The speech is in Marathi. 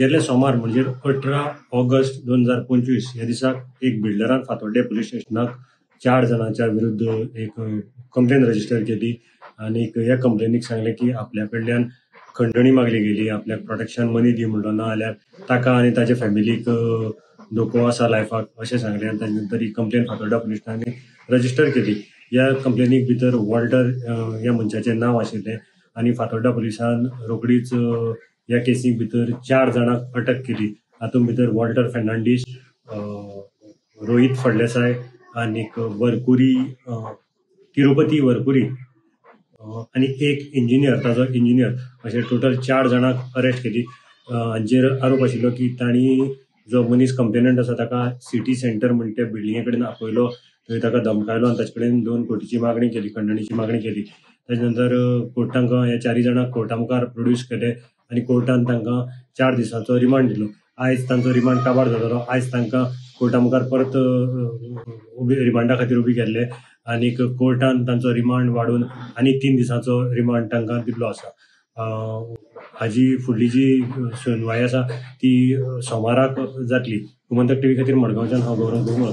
गेल्ले सोमार म्हणजे 18 ऑगस्ट 2025 ह्या दिसाक एक बिल्डरान फातोड्डे पुलीस स्टेशनाक 4 जणांच्या विरुद्ध एक कंप्लेन रजिस्टर केली आणि ह्या कंप्लेनीक सांगले की आपल्या कडल्यान खंडणी मागली गेली, आपल्याक प्रोटेक्शन मनी दी म्हणलो, ना जाल्यार ताका आनी ताच्या फॅमिलीक धोको आसा लायफाक अशें सांगले आनी ताजे नंतर ही कंप्लेन फातोड्डा पुलीस स्टेशनान रजिस्टर केली. ह्या कंप्लेनीक भितर वॉल्टर ह्या मनशाचें नाव आशिल्लें आनी फातोड्डा पुलिसान रोखडीच ह्या केसीक भितर 4 जाणांक अटक केली. हातूंत भितर वॉल्टर फेर्नांडीस, रोहित फळदेसाय आनीक वरकुरी तिरुपती वरकुरी आनी एक इंजिनियर, ताजो इंजिनियर अशे टोटल 4 जाणांक अरेस्ट केली. हांचेर आरोप आशिल्लो की तांणी जो मनीस कंप्लेनंट आसा ताका सिटी सेंटर म्हणटा त्या बिल्डिंगे कडेन आपयलो, थंय ताका धमकायलो आनी ताचे कडेन 2 कोटीची मागणी केली, खंडणीची मागणी केली. ताजे नंतर कोर्टान ह्या 4 जाणांक कोर्टा मुखार प्रोड्यूस केले आनी कोर्टान तांकां 4 दिसांचो रिमांड दिलो. आयज तांचो रिमांड काबार जातलो. आयज तांकां कोर्टा मुखार परत रिमांडा खातीर उबी केल्ले आनीक कोर्टान तांचो रिमांड वाडोवन आनी 3 दिसांचो रिमांड तांकां दिल्लो आसा. हाजी फुडली जी सुनवाय आसा ती सोमाराक जातली. गोमंतक टीव्ही खातीर मडगांवच्यान हांव गौरव भोगू.